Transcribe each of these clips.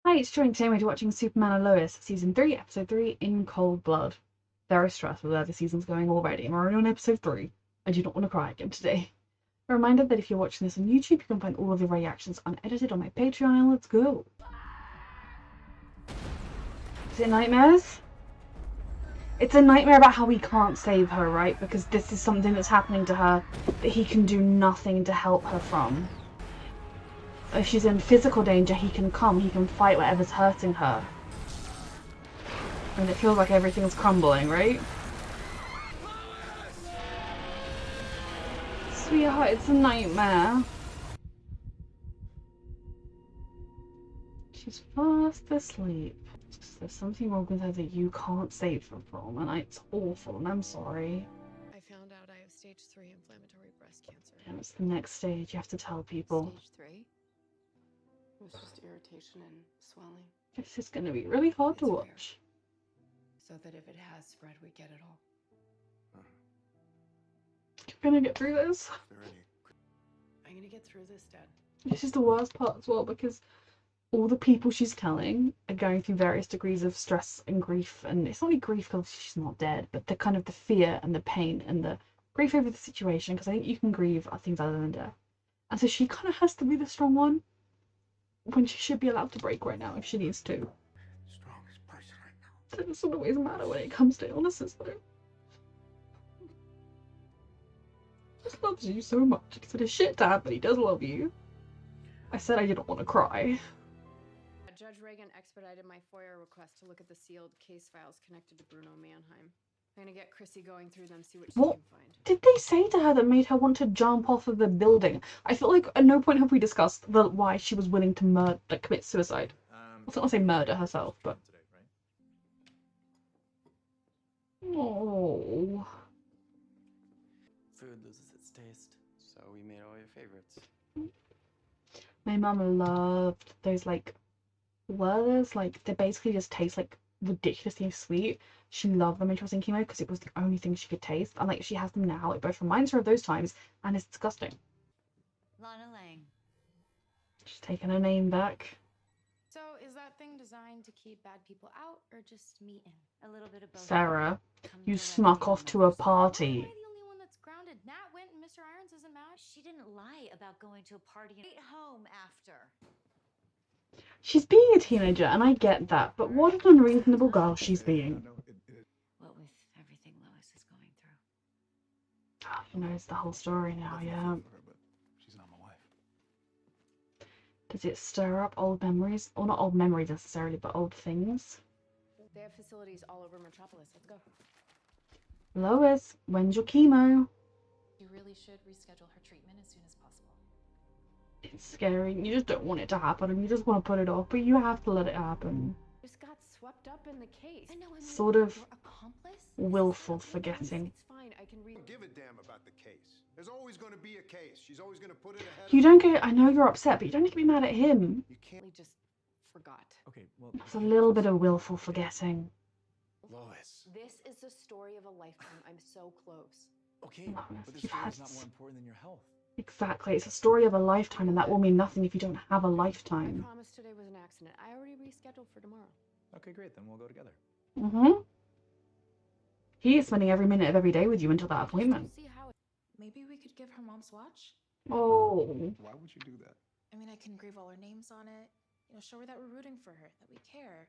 Hi, it's Joy, and today we're watching Superman and Lois, Season 3, Episode 3, In Cold Blood. Very stressful where the season's going already, and we're already on Episode 3. I do not want to cry again today. A reminder that if you're watching this on YouTube, you can find all of the reactions unedited on my Patreon, and let's go! Is it nightmares? It's a nightmare about how he can't save her, right? Because this is something that's happening to her that he can do nothing to help her from. If she's in physical danger, he can come, he can fight whatever's hurting her. And it feels like everything's crumbling, right? Sweetheart, it's a nightmare. She's fast asleep. There's something wrong with her that you can't save her from, and it's awful, and I'm sorry. I found out I have stage 3 inflammatory breast cancer. And it's the next stage, you have to tell people. Stage 3? It was just irritation and swelling. This is gonna be really hard to watch. So that if it has spread, we get it all. You're gonna get through this. I'm gonna get through this, Dad. This is the worst part as well, because all the people she's telling are going through various degrees of stress and grief, and it's not only grief because she's not dead, but the kind of the fear and the pain and the grief over the situation, because I think you can grieve at things other than death. And so she kind of has to be the strong one when she should be allowed to break right now if she needs to. Strongest person I know. That doesn't always matter when it comes to illnesses, though. He just loves you so much. He's a shit dad, but he does love you. I said I didn't want to cry. Judge Reagan expedited my FOIA request to look at the sealed case files connected to Bruno Mannheim. I'm gonna get Chrissy going through them, see what she can find. Did they say to her that made her want to jump off of the building? I feel like at no point have we discussed why she was willing to commit suicide. I was gonna say murder herself, but... Oh. Food loses its taste, so we made all your favorites. My mum loved those, like, Werther's, like, they basically just taste, like, ridiculously sweet. She loved them when she was in chemo because it was the only thing she could taste. And, like, she has them now. It both reminds her of those times, and it's disgusting. Lana Lang. She's taken her name back. So, is that thing designed to keep bad people out, or just me in? A little bit of both. Sarah, you snuck off to a party. Am I the only one that's grounded? Nat went and Mr. Irons isn't mad? She didn't lie about going to a party and stayed home after. She's being a teenager, and I get that, but what an unreasonable girl she's being. What with everything Lois is going through. Oh, he knows the whole story now, yeah. She's not my wife. Does it stir up old memories? Or not old memories necessarily, but old things? They have facilities all over Metropolis. Let's go. Lois, when's your chemo? You really should reschedule her treatment as soon as possible. It's scary. You just don't want it to happen, and you just want to put it off, but you have to let it happen. Just got swept up in the case. Sort of willful forgetting. It's fine. I can read. Don't give a damn about the case. There's always going to be a case. She's always going to put it ahead. You don't get. I know you're upset, but you don't need to be mad at him. You can't. We just forgot. Okay, well... It's a little bit of willful forgetting. Lois. This is the story of a lifetime. I'm so close. Okay, Lois, but this you've story had is not more important than your health. Exactly. It's a story of a lifetime, and that will mean nothing if you don't have a I lifetime. promised today was an accident. I already rescheduled for tomorrow. Okay, great, then we'll go together. Mm-hmm. He is spending every minute of every day with you until that appointment. See how Maybe we could give her mom's watch? Oh. Why would you do that? I mean, I can engrave all our names on it. You know, show her that we're rooting for her, that we care.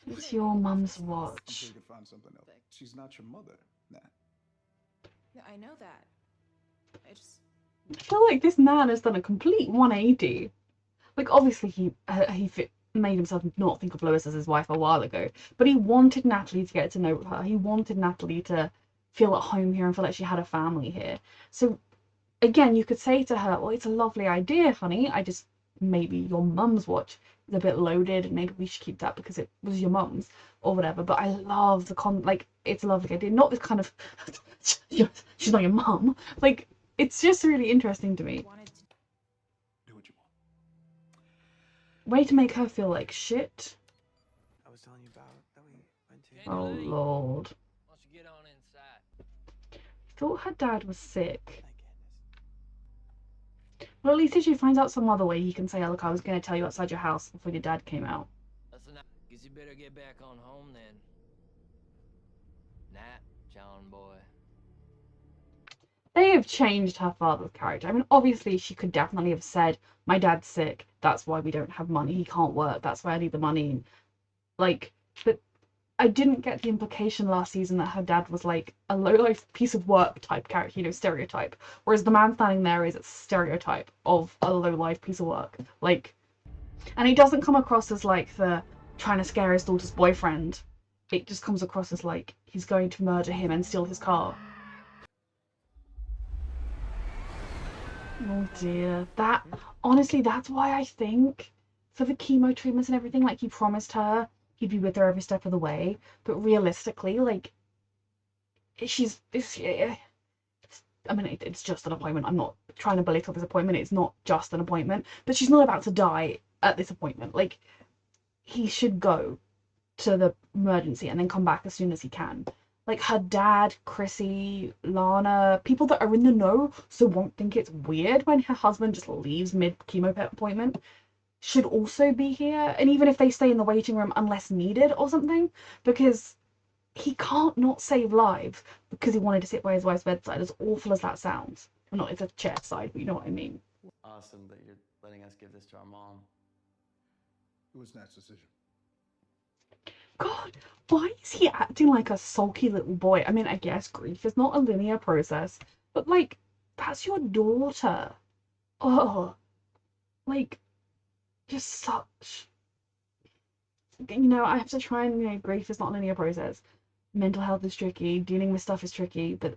It's your mum's I'm watch. sure you could find something else. She's not your mother. Nah. Yeah, I know that. I just... I feel like this man has done a complete 180. Like, obviously he made himself not think of Lois as his wife a while ago, but he wanted Natalie to get to know her. He wanted Natalie to feel at home here and feel like she had a family here. So, again, you could say to her, well, it's a lovely idea, honey. Maybe your mum's watch is a bit loaded, and maybe we should keep that because it was your mum's, or whatever. But I love the it's a lovely idea. Not this kind of, she's not your mum. Like, it's just really interesting to me. Do what you want. Way to make her feel like shit. I was telling you about that we went to... Oh, Lord. Why don't you get on inside? Thought her dad was sick. Thank goodness. Well, at least if she finds out some other way, he can say, oh, look, I was going to tell you outside your house before your dad came out. Guess you better get back on home then. Nat, John boy. They have changed her father's character. I mean, obviously, she could definitely have said, my dad's sick, that's why we don't have money, he can't work, that's why I need the money. Like, but I didn't get the implication last season that her dad was like a low-life piece of work type character, you know, stereotype. Whereas the man standing there is a stereotype of a low-life piece of work. Like, and he doesn't come across as like the trying to scare his daughter's boyfriend. It just comes across as like he's going to murder him and steal his car. Oh dear. That, honestly, that's why I think for the chemo treatments and everything, like he promised her he'd be with her every step of the way. But realistically, like, she's, I mean, it's just an appointment. I'm not trying to belittle this appointment. It's not just an appointment. But she's not about to die at this appointment. Like, he should go to the emergency and then come back as soon as he can. Like, her dad, Chrissy, Lana, people that are in the know, so won't think it's weird when her husband just leaves mid-chemo appointment, should also be here. And even if they stay in the waiting room unless needed or something, because he can't not save lives because he wanted to sit by his wife's bedside, as awful as that sounds. Well, not it's a chair side, but you know what I mean. Awesome that you're letting us give this to our mom. It was Nat's decision. God, why is he acting like a sulky little boy? I mean, I guess grief is not a linear process, but like, that's your daughter. Oh, like, just such. You know, I have to try and, you know, grief is not a linear process. Mental health is tricky, dealing with stuff is tricky, but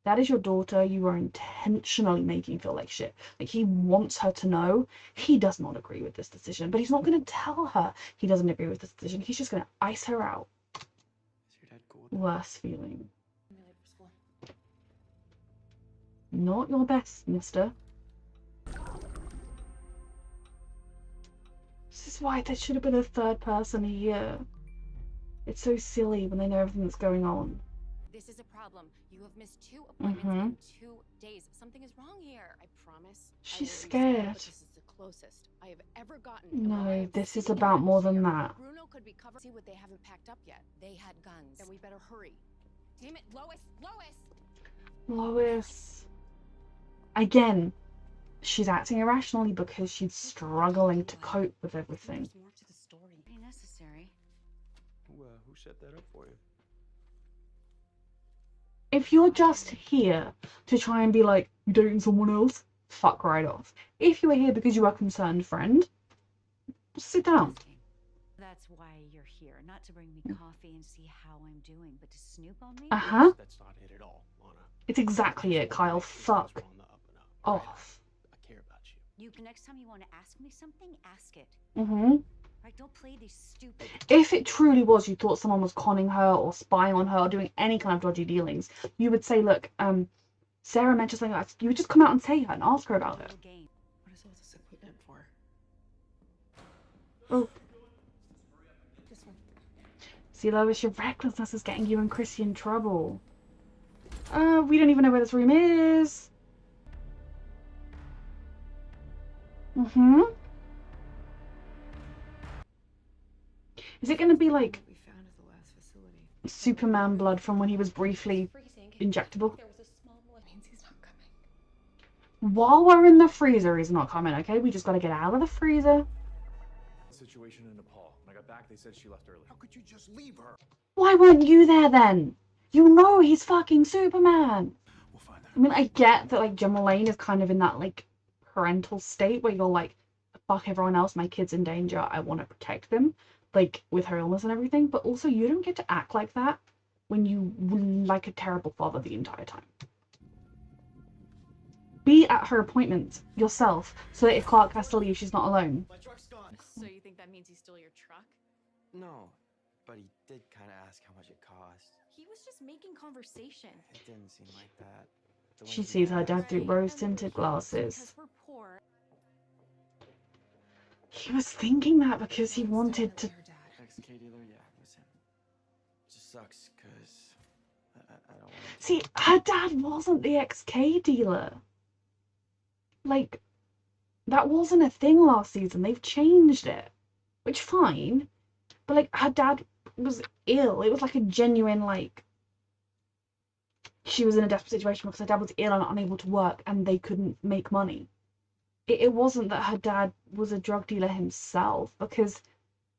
that is your daughter. You are intentionally making feel like shit. Like, he wants her to know he does not agree with this decision, but he's not going to tell her he doesn't agree with this decision. He's just going to ice her out. Is your dad cool? Worse feeling. I'm late for school. Not your best, mister. This is why there should have been a third person here. It's so silly when they know everything that's going on. This is a problem. You have missed 2 appointments in 2 days. Something is wrong here. I promise. She's I will be scared. but this is the closest I have ever gotten. No, this is about more than that. Bruno could be covered. See what they haven't packed up yet. They had guns. Then we better hurry. Damn it, Lois! Lois! Lois. Again, she's acting irrationally because she's struggling to cope with everything. There's more to the story. Ain't necessary. Who set that up for you? If you're just here to try and be like, you dating someone else, fuck right off. If you are here because you are a concerned friend, sit down. That's why you're here. Not to bring me coffee and see how I'm doing, but to snoop on me? Uh-huh. That's not it at all, Lana. It's exactly it, Kyle. Fuck We're on the up and up, right? off. I care about you. You next time you want to ask me something, ask it. Right? Don't play these stupid. If it truly was you thought someone was conning her or spying on her or doing any kind of dodgy dealings, you would say, look, Sarah mentioned something like that. You would just come out and say her and ask her about it. Game. What is all this equipment for? Oh, This one. see, Lois, your recklessness is getting you and Chrissy in trouble. We don't even know where this room is. Is it going to be like What we found at the last facility. Superman blood from when he was briefly Freezing. injectable? There was a small one. Means he's not coming. While we're in the freezer, he's not coming, okay? We just got to get out of the freezer. Situation in Nepal. When I got back, they said she left early. How could you just leave her? Why weren't you there then? You know he's fucking Superman. We'll find out. I mean, I get that, like, Gemma Lane is kind of in that, like, parental state where you're like, fuck everyone else, my kid's in danger, I want to protect them, like, with her illness and everything, but also you don't get to act like that when you were like a terrible father the entire time. Be at her appointment yourself, so that if Clark has to leave, she's not alone. My truck's gone. So you think that means he stole your truck? No, but he did kind of ask how much it cost. He was just making conversation. It didn't seem like that. The way She he sees her asked- dad through rose-tinted glasses. Because we're poor. He was thinking that because he wanted to... Your dad. Ex-K dealer, yeah, it was him. It just sucks, because I don't want to... See, her dad wasn't the XK dealer. Like, that wasn't a thing last season. They've changed it. Which, fine. But like her dad was ill. It was like a genuine like she was in a desperate situation because her dad was ill and unable to work and they couldn't make money. It wasn't that her dad was a drug dealer himself, because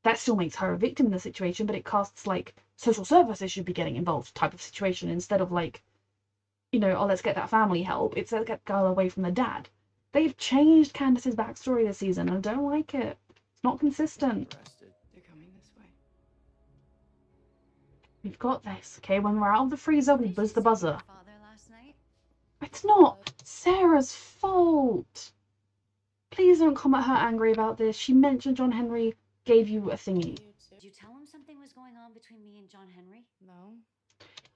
that still makes her a victim in the situation, but it casts like social services should be getting involved type of situation instead of like, you know, oh, let's get that family help. It's let's get the girl away from the dad. They've changed Candace's backstory this season and I don't like it. It's not consistent. Arrested. They're coming this way. We've got this, okay? When we're out of the freezer, we'll buzz the buzzer. Father last night? It's not Sarah's fault. Please don't come at her angry about this. She mentioned John Henry gave you a thingy. Did you tell him something was going on between me and John Henry? No.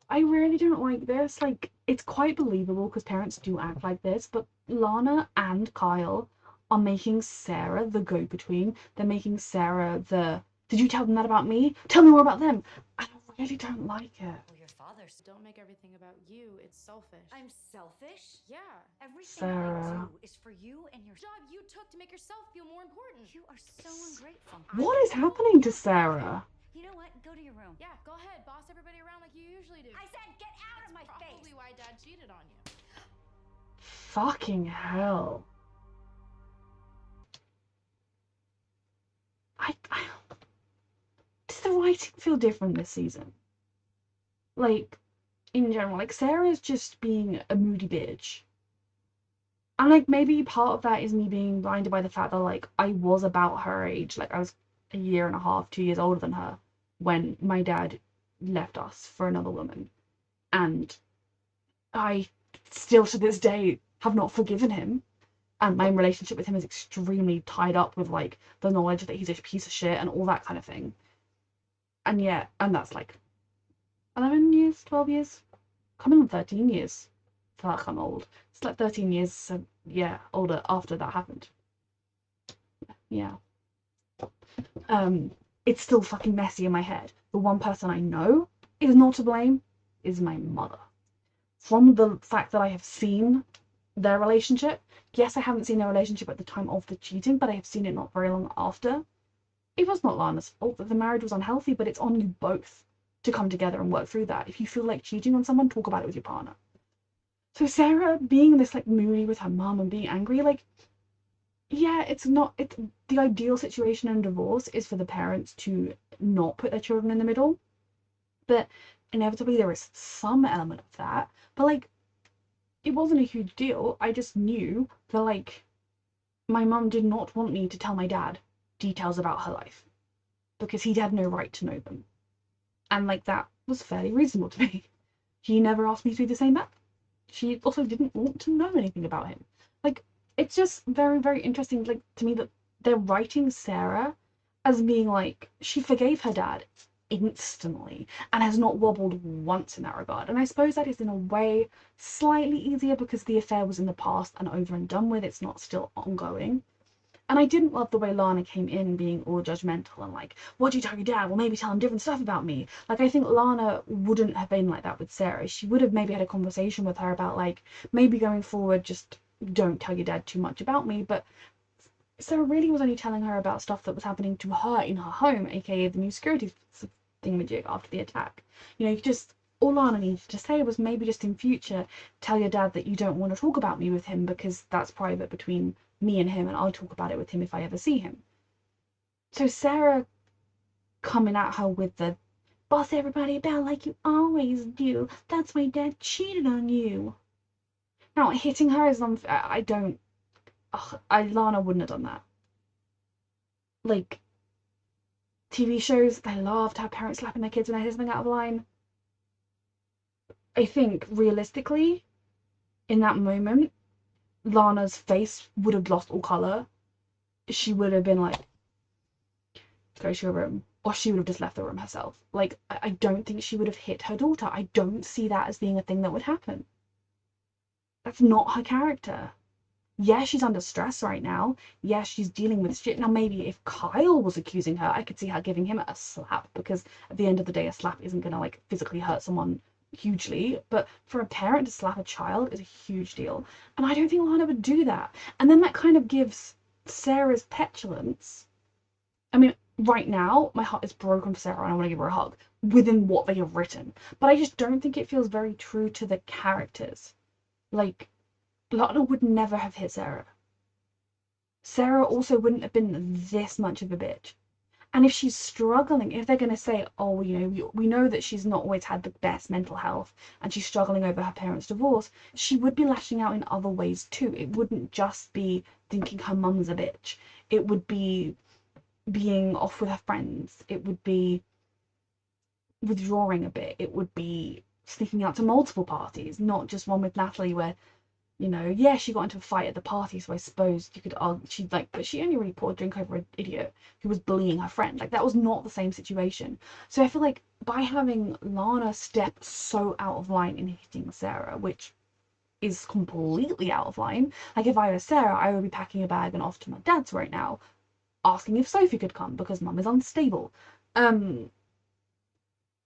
I really don't like this. Like, it's quite believable because parents do act like this, but Lana and Kyle are making Sarah the go-between. They're making Sarah the, did you tell them that about me? Tell me more about them. I really don't like it. Well, your father's. Don't make everything about you. It's selfish. I'm selfish? Yeah. Everything I Sarah. do is for you and your Job you took to make yourself feel more important. You are so ungrateful. What is happening to Sarah? You know what? Go to your room. Yeah, go ahead. Boss everybody around like you usually do. I said get out of my Probably face. why Dad cheated on you. Fucking hell. Does the writing feel different this season? Like, in general, like Sarah's just being a moody bitch. And like maybe part of that is me being blinded by the fact that like I was about her age. Like I was a year and a half, 2 years older than her when my dad left us for another woman. And I still to this day have not forgiven him. And my relationship with him is extremely tied up with like the knowledge that he's a piece of shit and all that kind of thing. And yet, and that's like 11 years, 12 years, coming on 13 years. I feel like I'm old. It's like 13 years, so yeah, older after that happened. Yeah. It's still fucking messy in my head. The one person I know is not to blame is my mother. From the fact that I have seen their relationship, yes, I haven't seen their relationship at the time of the cheating, but I have seen it not very long after. It was not Lana's fault that the marriage was unhealthy, but it's on you both to come together and work through that. If you feel like cheating on someone, talk about it with your partner. So Sarah being this like moody with her mum and being angry, like, yeah, it's the ideal situation in divorce is for the parents to not put their children in the middle, but inevitably there is some element of that. But like, it wasn't a huge deal. I just knew that like my mum did not want me to tell my dad details about her life because he had no right to know them, and like that was fairly reasonable to me. He never asked me to do the same back. She also didn't want to know anything about him. Like, it's just very, very interesting, like, to me that they're writing Sarah as being like, she forgave her dad instantly and has not wobbled once in that regard. And I suppose that is in a way slightly easier because the affair was in the past and over and done with. It's not still ongoing. And I didn't love the way Lana came in being all judgmental and like, what do you tell your dad? Well, maybe tell him different stuff about me. Like, I think Lana wouldn't have been like that with Sarah. She would have maybe had a conversation with her about like, maybe going forward, just don't tell your dad too much about me. But Sarah really was only telling her about stuff that was happening to her in her home, aka the new security thingamajig after the attack. You know, all Lana needed to say was maybe just in future, tell your dad that you don't want to talk about me with him because that's private between me and him, and I'll talk about it with him if I ever see him. So Sarah coming at her with the boss everybody about like you always do, that's why dad cheated on you. Now hitting her is unfair. Lana wouldn't have done that. Like, TV shows, they love to have parents slapping their kids when they say something out of line. I think realistically, in that moment, Lana's face would have lost all colour. She would have been like, go to your room. Or she would have just left the room herself. Like, I don't think she would have hit her daughter. I don't see that as being a thing that would happen. That's not her character. Yeah, she's under stress right now. Yeah, she's dealing with shit. Now, maybe if Kyle was accusing her, I could see her giving him a slap. Because at the end of the day, a slap isn't going to, like, physically hurt someone hugely, but for a parent to slap a child is a huge deal, and I don't think Lana would do that. And then that kind of gives Sarah's petulance. I mean, right now, my heart is broken for Sarah and I want to give her a hug within what they have written. But I just don't think it feels very true to the characters. Like, Lana would never have hit Sarah. Sarah also wouldn't have been this much of a bitch. And if she's struggling, if they're going to say, oh, you know, we know that she's not always had the best mental health and she's struggling over her parents' divorce, she would be lashing out in other ways too. It wouldn't just be thinking her mum's a bitch. It would be being off with her friends. It would be withdrawing a bit. It would be sneaking out to multiple parties, not just one with Natalie where, you know, yeah, she got into a fight at the party, so I suppose you could argue she'd like, but she only really poured a drink over an idiot who was bullying her friend. Like, that was not the same situation. So I feel like by having Lana step so out of line in hitting Sarah, which is completely out of line, like if I was Sarah, I would be packing a bag and off to my dad's right now, asking if Sophie could come because mum is unstable.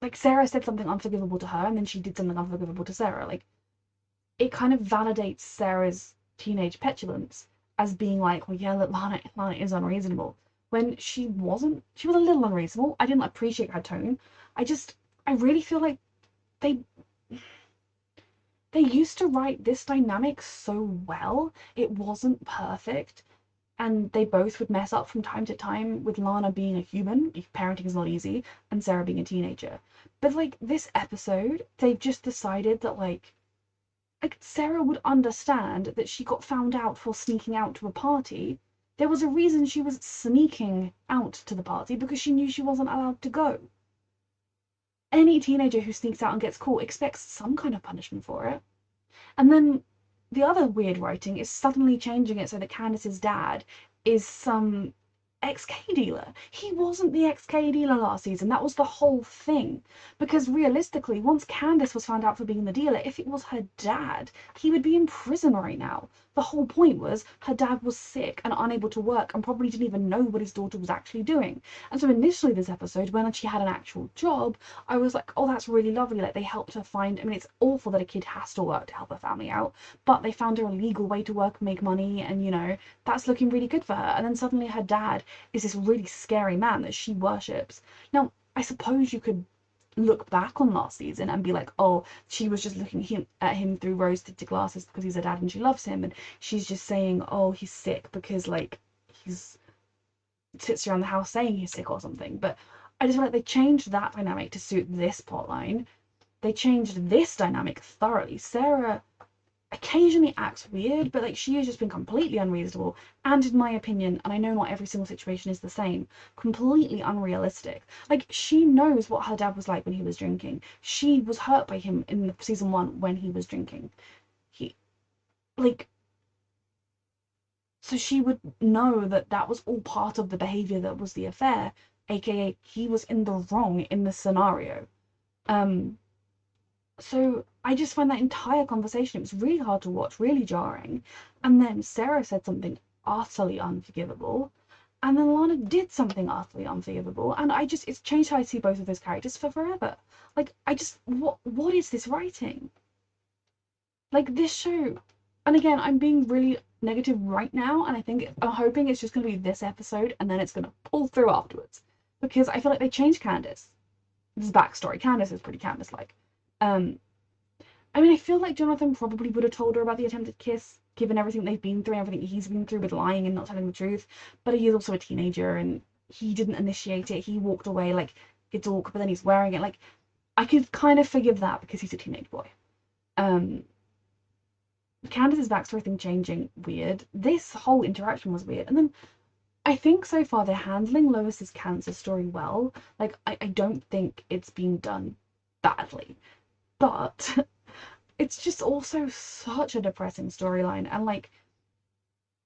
Like Sarah said something unforgivable to her and then she did something unforgivable to Sarah. Like, it kind of validates Sarah's teenage petulance as being like, well, yeah, look, Lana is unreasonable. When she wasn't. She was a little unreasonable. I didn't appreciate her tone. I really feel like they used to write this dynamic so well. It wasn't perfect. And they both would mess up from time to time, with Lana being a human, parenting is not easy, and Sarah being a teenager. But like this episode, they've just decided that like Sarah would understand that she got found out for sneaking out to a party. There was a reason she was sneaking out to the party, because she knew she wasn't allowed to go. Any teenager who sneaks out and gets caught expects some kind of punishment for it. And then the other weird writing is suddenly changing it so that Candace's dad is some ex-K dealer. He wasn't the ex-K dealer last season. That was the whole thing. Because realistically, once Candace was found out for being the dealer, if it was her dad, he would be in prison right now. The whole point was her dad was sick and unable to work and probably didn't even know what his daughter was actually doing. And so initially this episode, when she had an actual job, I was like, oh, that's really lovely. Like, they helped her find, I mean, it's awful that a kid has to work to help her family out, but they found her a legal way to work and make money, and, you know, that's looking really good for her. And then suddenly her dad is this really scary man that she worships. Now, I suppose you could look back on last season and be like, oh, she was just looking at him through rose-tinted glasses because he's her dad and she loves him, and she's just saying, oh, he's sick because, like, he's sits around the house saying he's sick or something. But I just feel like they changed that dynamic to suit this plotline. They changed this dynamic thoroughly. Sarah occasionally acts weird, but like, she has just been completely unreasonable, and in my opinion, and I know not every single situation is the same, completely unrealistic. Like, she knows what her dad was like when he was drinking. She was hurt by him in season 1 when he was drinking. So she would know that that was all part of the behavior that was the affair, aka he was in the wrong in this scenario. So I just find that entire conversation, it was really hard to watch, really jarring. And then Sarah said something utterly unforgivable. And then Lana did something utterly unforgivable. And it's changed how I see both of those characters for forever. Like, what is this writing? Like, this show, and again, I'm being really negative right now, and I'm hoping it's just going to be this episode, and then it's going to pull through afterwards. Because I feel like they changed Candace. This is backstory. Candace is pretty Candace-like. I mean, I feel like Jonathan probably would have told her about the attempted kiss, given everything they've been through and everything he's been through with lying and not telling the truth. But he is also a teenager, and he didn't initiate it. He walked away like, it's awkward, but then he's wearing it. Like, I could kind of forgive that because he's a teenage boy. Candace's backstory thing changing, weird. This whole interaction was weird. And then I think so far they're handling Lois's cancer story well. Like, I don't think it's been done badly. But it's just also such a depressing storyline. And, like,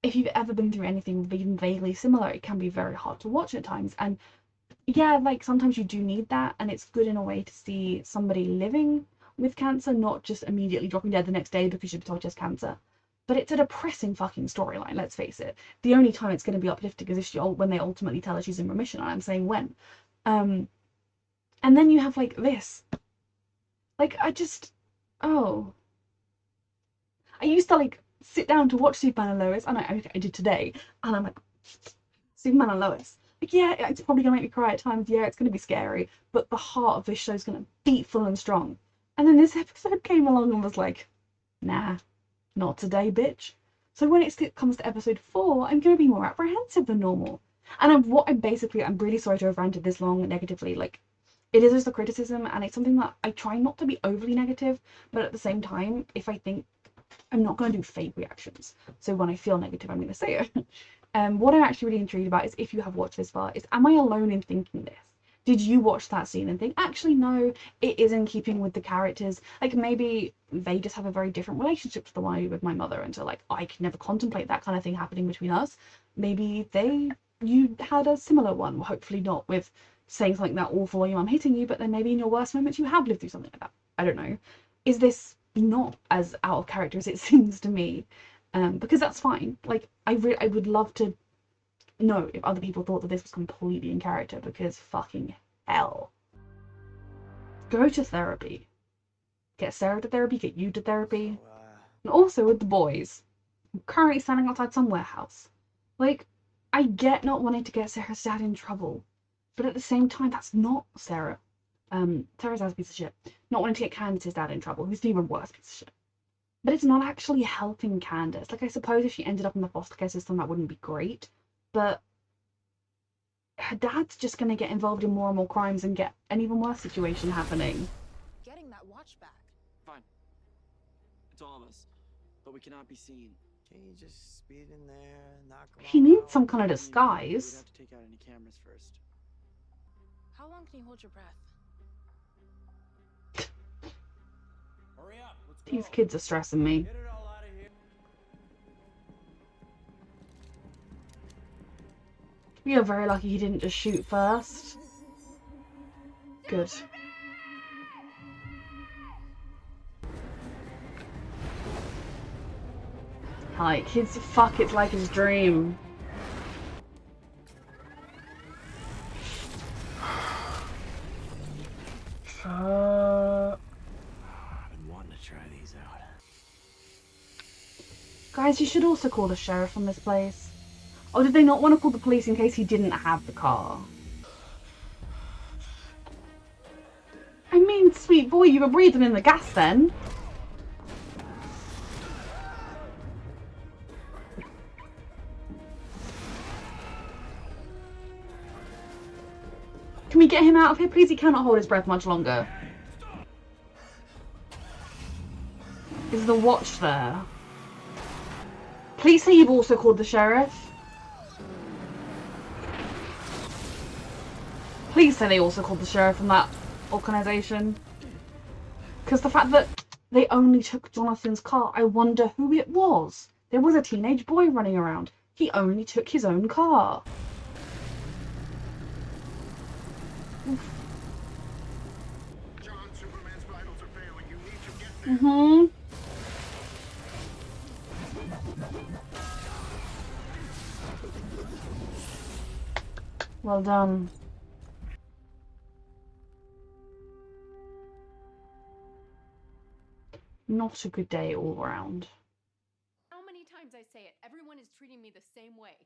if you've ever been through anything even vaguely similar, it can be very hard to watch at times. And yeah, like, sometimes you do need that. And it's good in a way to see somebody living with cancer, not just immediately dropping dead the next day because you've been told she has cancer. But it's a depressing fucking storyline, let's face it. The only time it's going to be uplifting is if when they ultimately tell her she's in remission, and I'm saying when. And then you have, like, this. Like, I used to, like, sit down to watch Superman and Lois, and I did today, and I'm like, Superman and Lois. Like, yeah, it's probably gonna make me cry at times. Yeah, it's gonna be scary, but the heart of this show's gonna beat full and strong. And then this episode came along and was like, nah, not today, bitch. So when it comes to episode 4, I'm gonna be more apprehensive than normal. And I'm really sorry to have ranted this long negatively. Like, it is just a criticism, and it's something that I try not to be overly negative, but at the same time, if I think, I'm not going to do fake reactions. So when I feel negative, I'm going to say it. What I'm actually really intrigued about is, if you have watched this far, is am I alone in thinking this? Did you watch that scene and think, actually, no, it is in keeping with the characters? Like, maybe they just have a very different relationship to the one I do with my mother, and so, like, I can never contemplate that kind of thing happening between us. Maybe you had a similar one, hopefully not with saying something that awful or your mum hitting you, but then maybe in your worst moments you have lived through something like that. I don't know. Is this not as out of character as it seems to me? Because that's fine. Like, I would love to know if other people thought that this was completely in character, because fucking hell. Go to therapy. Get Sarah to therapy, get you to therapy. And also with the boys. I'm currently standing outside some warehouse. Like, I get not wanting to get Sarah's dad in trouble, but at the same time, that's not Sarah. Sarah's dad's a piece of shit. Not wanting to get Candace's dad in trouble, who's an even worse piece of shit. But it's not actually helping Candace. Like, I suppose if she ended up in the foster care system, that wouldn't be great. But her dad's just going to get involved in more and more crimes and get an even worse situation happening. Getting that watch back. Fine. It's all of us. But we cannot be seen. Can you just speed in there, knock him He all needs out? some kind of We'd disguise. have to take out any cameras first. How long can you hold your breath? Hurry up, let's go. These kids are stressing me. Get it all out of here. We are very lucky he didn't just shoot first. Good. Like, kids, fuck, it's like his dream. I've been wanting to try these out. Guys, you should also call the sheriff on this place. Or did they not want to call the police in case he didn't have the car? I mean, sweet boy, you were breathing in the gas then. Can we get him out of here, please? He cannot hold his breath much longer. Is the watch there? Please say you've also called the sheriff. Please say they also called the sheriff from that organisation. Because the fact that they only took Jonathan's car, I wonder who it was. There was a teenage boy running around. He only took his own car. John, Superman's vitals are failing. You need to get there. Mm-hmm. Well done. Not a good day all round. How many times I say it, everyone is treating me the same way.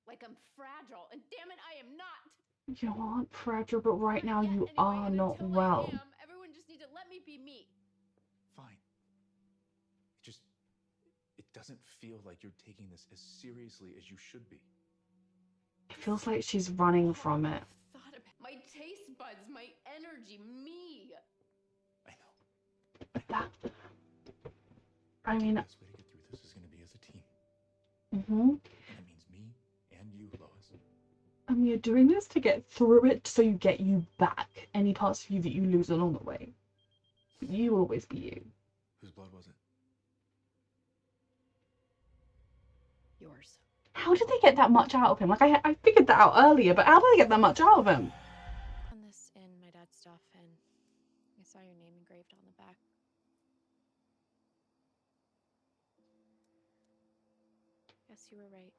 Like I'm fragile, and damn it, I am not. You aren't fragile, but right now you Anyway, are and not until well. I am, everyone just needs to let me be me. Fine. It doesn't feel like you're taking this as seriously as you should be. It feels like she's running from it. Thought about my taste buds, my energy, me. I know. That. I mean. The best way to get through this is going to be as a team. Mm-hmm. And that means me and you, Lois. And you're doing this to get through it, so you get you back any parts of you that you lose along the way. But you will always be you. Whose blood was it? Yours. How did they get that much out of him? Like, I figured that out earlier, but how did they get that much out of him? On this in my dad's stuff, and I saw your name engraved on the back. Guess you were right.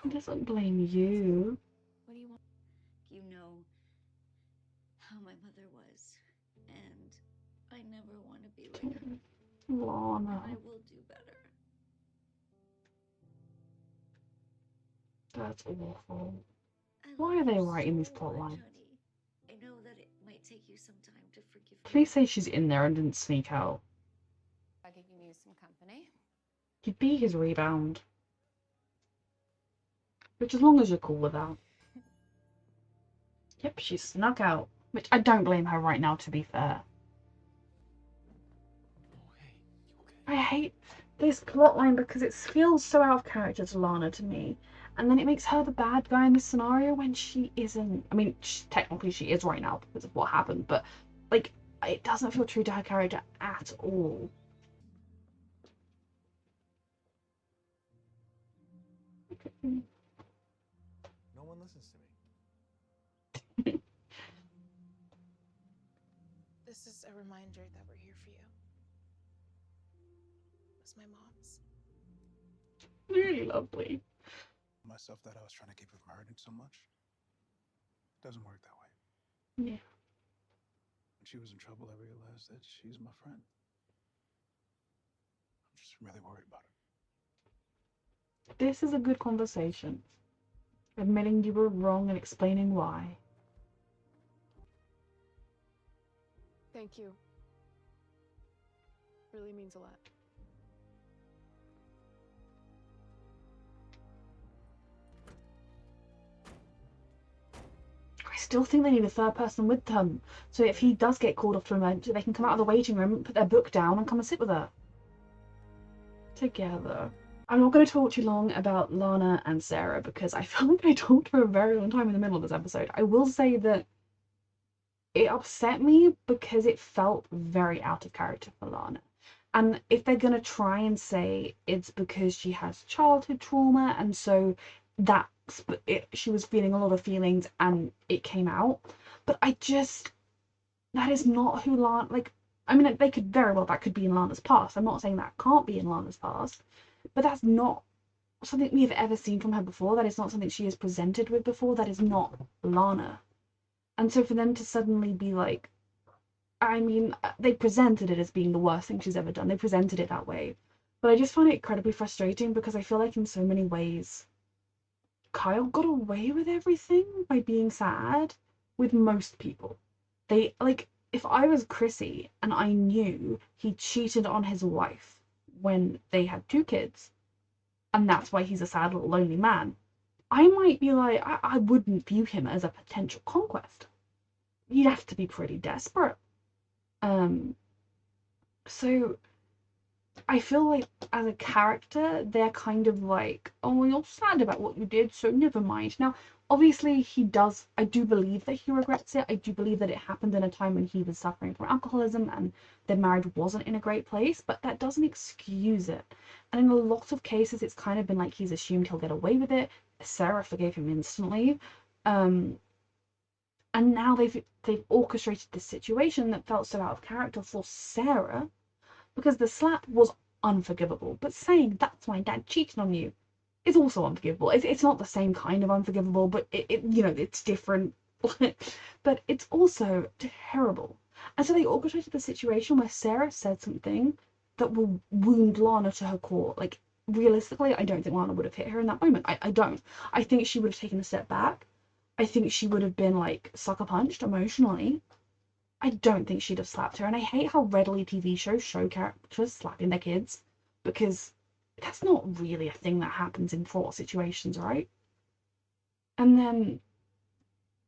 He doesn't blame you. What do you want? You know how my mother was, and I never want to be like her. Lana. I will do better. That's awful. I Why love are they you writing these so plot much, lines? honey. I know that it might take you some time to forgive me. Please say she's in there and didn't sneak out. I could use some company. You'd be his rebound. Which, as long as you're cool with that. Yep, she snuck out. Which I don't blame her right now, to be fair. Oh, hey, you okay? I hate this plotline because it feels so out of character to Lana to me. And then it makes her the bad guy in this scenario when she isn't. I mean, technically she is right now because of what happened, but like, it doesn't feel true to her character at all. No one listens to me. This is a reminder that we're here for you. As my moms. Really lovely. Myself that I was trying to keep her from hurting so much. It doesn't work that way. Yeah. When she was in trouble, I realized that she's my friend. I'm just really worried about her. This is a good conversation. Admitting you were wrong and explaining why. Thank you. Really means a lot. I still think they need a third person with them. So if he does get called off to an event, they can come out of the waiting room, put their book down, and come and sit with her. Together. I'm not going to talk too long about Lana and Sarah because I feel like I talked for a very long time in the middle of this episode. I will say that it upset me because it felt very out of character for Lana. And if they're going to try and say it's because she has childhood trauma and so she was feeling a lot of feelings and it came out. But that is not who Lana, like, I mean, they could very well, that could be in Lana's past. I'm not saying that can't be in Lana's past, but that's not something we have ever seen from her before. That is not something she has presented with before. That is not Lana. And so for them to suddenly be like, I mean, they presented it as being the worst thing she's ever done. They presented it that way. But I just find it incredibly frustrating because I feel like in so many ways, Kyle got away with everything by being sad with most people. They, like, if I was Chrissy and I knew he cheated on his wife when they had 2 kids, and that's why he's a sad little lonely man, I might be like, I wouldn't view him as a potential conquest. You'd have to be pretty desperate. So I feel like as a character, they're kind of like, oh, you're sad about what you did, so never mind. Now, obviously, I do believe that he regrets it. I do believe that it happened in a time when he was suffering from alcoholism and their marriage wasn't in a great place, but that doesn't excuse it. And in a lot of cases, it's kind of been like he's assumed he'll get away with it. Sarah forgave him instantly. And now they've orchestrated this situation that felt so out of character for Sarah because the slap was unforgivable. But saying that's my dad cheating on you is also unforgivable. It's not the same kind of unforgivable, but it's different. But it's also terrible. And so they orchestrated the situation where Sarah said something that will wound Lana to her core. Like, realistically, I don't think Lana would have hit her in that moment. I don't. I think she would have taken a step back. I think she would have been like sucker punched emotionally. I don't think she'd have slapped her. And I hate how readily TV shows show characters slapping their kids because that's not really a thing that happens in fraught situations, right? And then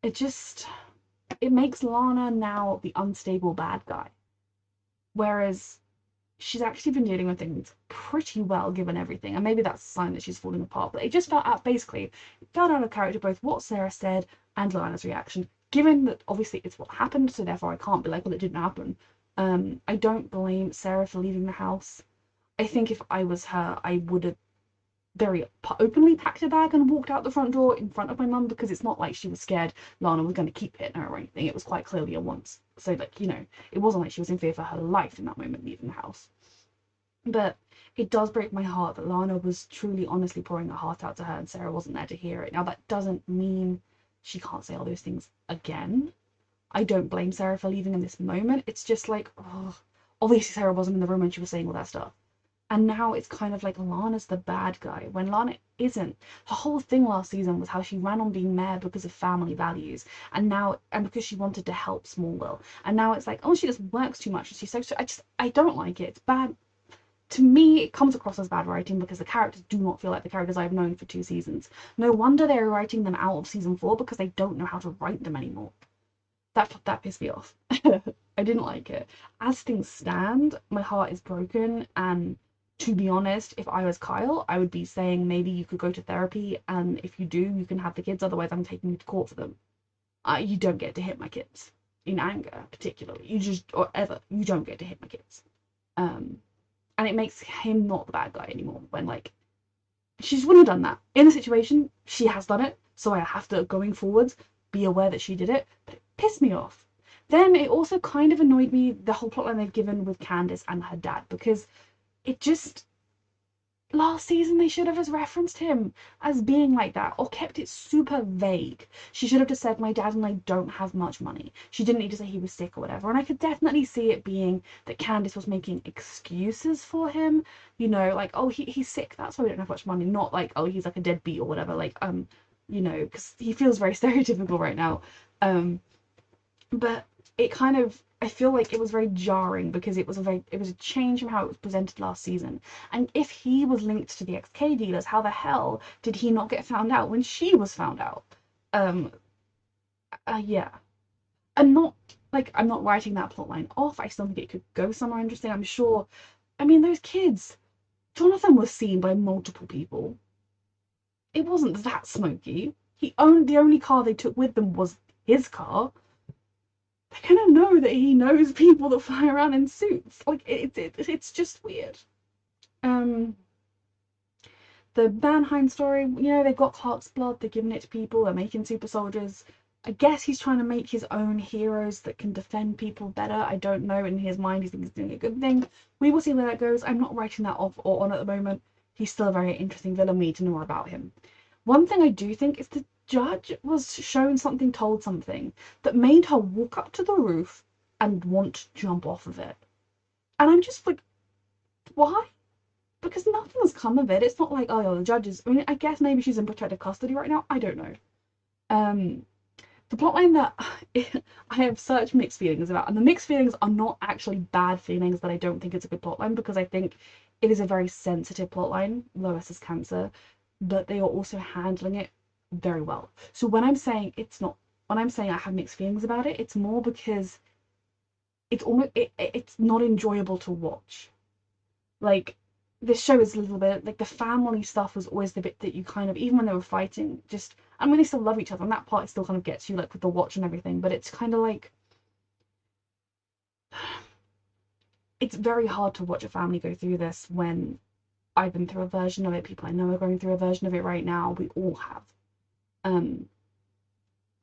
it makes Lana now the unstable bad guy. Whereas she's actually been dealing with things pretty well given everything. And maybe that's a sign that she's falling apart. But it just felt out, basically, it felt out of character, both what Sarah said and Lana's reaction. Given that obviously it's what happened, so therefore I can't be like, well, it didn't happen. I don't blame Sarah for leaving the house. I think if I was her, I would have very openly packed a bag and walked out the front door in front of my mum, because it's not like she was scared Lana was going to keep hitting her or anything. It was quite clearly a once. So, like, it wasn't like she was in fear for her life in that moment leaving the house. But it does break my heart that Lana was truly, honestly pouring her heart out to her and Sarah wasn't there to hear it. Now, that doesn't mean she can't say all those things again. I don't blame Sarah for leaving in this moment. It's just like, oh, obviously Sarah wasn't in the room when she was saying all that stuff. And now it's kind of like Lana's the bad guy when Lana isn't. Her whole thing last season was how she ran on being mayor because of family values, and because she wanted to help Smallville. And now it's like, oh, she just works too much. She's so I don't like it. It's bad. To me, it comes across as bad writing because the characters do not feel like the characters I've known for 2 seasons. No wonder they're writing them out of season 4 because they don't know how to write them anymore. That pissed me off. I didn't like it. As things stand, my heart is broken, and to be honest, if I was Kyle, I would be saying maybe you could go to therapy, and if you do, you can have the kids, otherwise I'm taking you to court for them. You don't get to hit my kids. In anger, particularly. You don't get to hit my kids. And it makes him not the bad guy anymore, when, like, she just wouldn't have done that. In the situation, she has done it, so I have to, going forwards, be aware that she did it, but it pissed me off. Then it also kind of annoyed me, the whole plotline they've given with Candace and her dad, because it just... Last season, they should have just referenced him as being like that, or kept it super vague. She should have just said, my dad and I don't have much money. She didn't need to say he was sick or whatever, and I could definitely see it being that Candace was making excuses for him, you know, like, oh, he's sick, that's why we don't have much money, not like, oh, he's like a deadbeat or whatever, like, you know, because he feels very stereotypical right now, but it kind of, I feel like it was very jarring because it was a change from how it was presented last season. And if he was linked to the XK dealers, how the hell did he not get found out when she was found out? Yeah. I'm not writing that plotline off. I still think it could go somewhere interesting. I'm sure. I mean, those kids. Jonathan was seen by multiple people. It wasn't that smoky. The only car they took with them was his car. They're gonna know that he knows people that fly around in suits. Like, it's just weird. The Mannheim story, you know, they've got Clark's blood, they're giving it to people, they're making super soldiers. I guess he's trying to make his own heroes that can defend people better. I don't know, in his mind he thinks he's doing a good thing. We will see where that goes. I'm not writing that off or on at the moment. He's still a very interesting villain. We need to know more about him. One thing I do think is the judge was shown something, told something, that made her walk up to the roof and want to jump off of it. And I'm just like, why? Because nothing has come of it. It's not like, oh, the judge is... I mean, I guess maybe she's in protective custody right now. I don't know. The plotline that I have such mixed feelings about, and the mixed feelings are not actually bad feelings that I don't think it's a good plotline, because I think it is a very sensitive plotline, Lois's cancer, but they are also handling it very well. So when I'm saying I have mixed feelings about it, it's more because it's not enjoyable to watch. Like, this show is a little bit like, the family stuff was always the bit that you kind of, even when they were fighting, just, I mean, they still love each other, and that part still kind of gets you, like with the watch and everything, but it's kind of like, it's very hard to watch a family go through this when I've been through a version of it, people I know are going through a version of it right now, we all have. And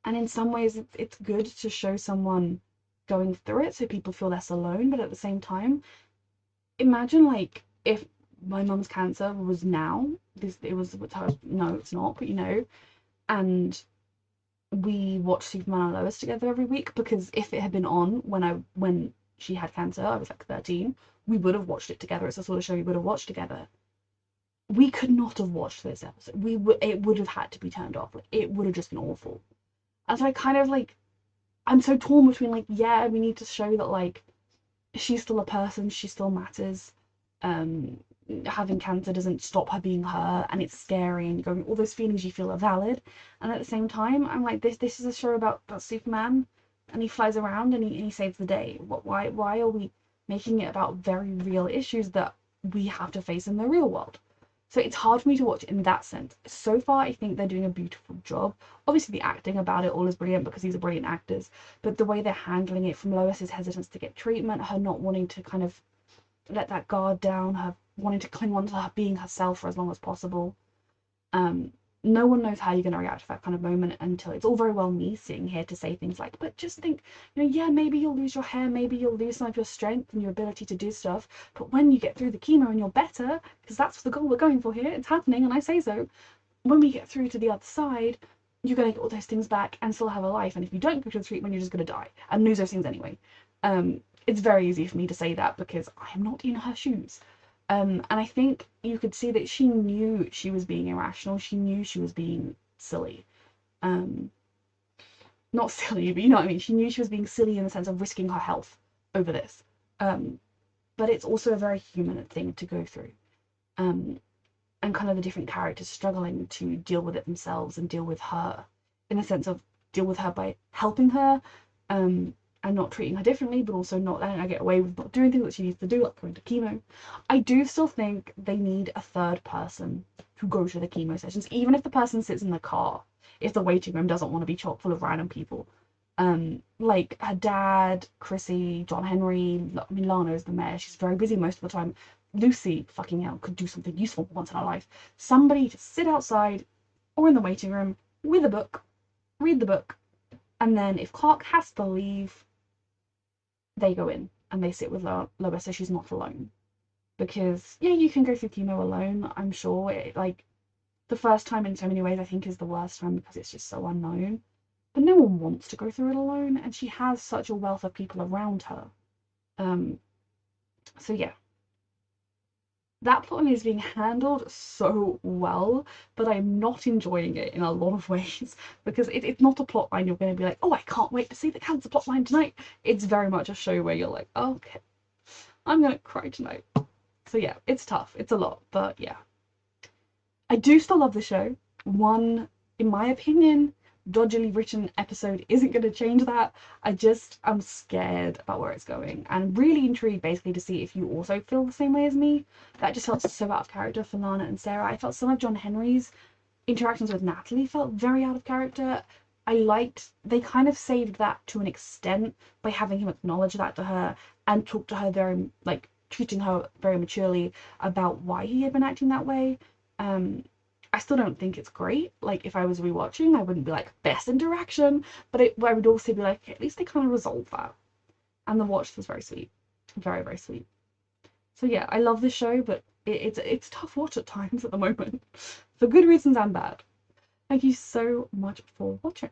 in some ways it's good to show someone going through it so people feel less alone, but at the same time, imagine like if my mum's cancer was now, it was with her, no it's not, but you know, and we watched Superman and Lois together every week, because if it had been on when she had cancer, I was like 13, we would have watched it together. It's the sort of show we would have watched together. We could not have watched this episode. It would have had to be turned off. Like, it would have just been awful. And so I kind of like, I'm so torn between like, yeah, we need to show that like she's still a person, she still matters. Having cancer doesn't stop her being her, and it's scary, and going, all those feelings you feel are valid. And at the same time, I'm like, this is a show about Superman, and he flies around and he saves the day. Why are we making it about very real issues that we have to face in the real world? So it's hard for me to watch in that sense. So far, I think they're doing a beautiful job. Obviously, the acting about it all is brilliant because these are brilliant actors, but the way they're handling it, from Lois's hesitance to get treatment, her not wanting to kind of let that guard down, her wanting to cling on to her being herself for as long as possible. No one knows how you're going to react to that kind of moment until it's all very well me sitting here to say things like, but just think, you know, yeah, maybe you'll lose your hair, maybe you'll lose some of your strength and your ability to do stuff, but when you get through the chemo and you're better, because that's the goal we're going for here, it's happening and I say so, when we get through to the other side, you're going to get all those things back and still have a life, and if you don't go to the treatment, you're just going to die and lose those things anyway. It's very easy for me to say that because I am not in her shoes. And I think you could see that she knew she was being irrational. She knew she was being silly. Not silly, but you know what I mean. She knew she was being silly in the sense of risking her health over this. But it's also a very human thing to go through. And kind of the different characters struggling to deal with it themselves and deal with her in the sense of deal with her by helping her, and not treating her differently, but also not letting her get away with not doing things that she needs to do, like going to chemo. I do still think they need a third person to go to the chemo sessions, even if the person sits in the car, if the waiting room doesn't want to be chock full of random people. Like her dad, Chrissy, John Henry, I mean, Lana is the mayor, she's very busy most of the time. Lucy, fucking hell, could do something useful once in her life. Somebody to sit outside or in the waiting room with a book, read the book, and then if Clark has to leave, they go in and they sit with Lois so she's not alone. Because, yeah, you can go through chemo alone, I'm sure. Like, the first time in so many ways I think is the worst time because it's just so unknown. But no one wants to go through it alone, and she has such a wealth of people around her. So yeah. That plotline is being handled so well, but I'm not enjoying it in a lot of ways because it's not a plotline you're going to be like, oh, I can't wait to see the cancer plotline tonight. It's very much a show where you're like, oh, okay, I'm going to cry tonight. So yeah, it's tough. It's a lot, but yeah. I do still love the show. One, in my opinion, dodgily written episode isn't going to change that. I'm scared about where it's going and really intrigued basically to see if you also feel the same way as me. That just felt so out of character for Lana and Sarah. I felt some of John Henry's interactions with Natalie felt very out of character. They kind of saved that to an extent by having him acknowledge that to her and talk to her very, like, treating her very maturely about why he had been acting that way. I still don't think it's great. Like, if I was rewatching, I wouldn't be like, best interaction, but I would also be like, at least they kind of resolved that. And the watch was very sweet. Very, very sweet. So yeah, I love this show, but it's a tough watch at times at the moment. For good reasons and bad. Thank you so much for watching.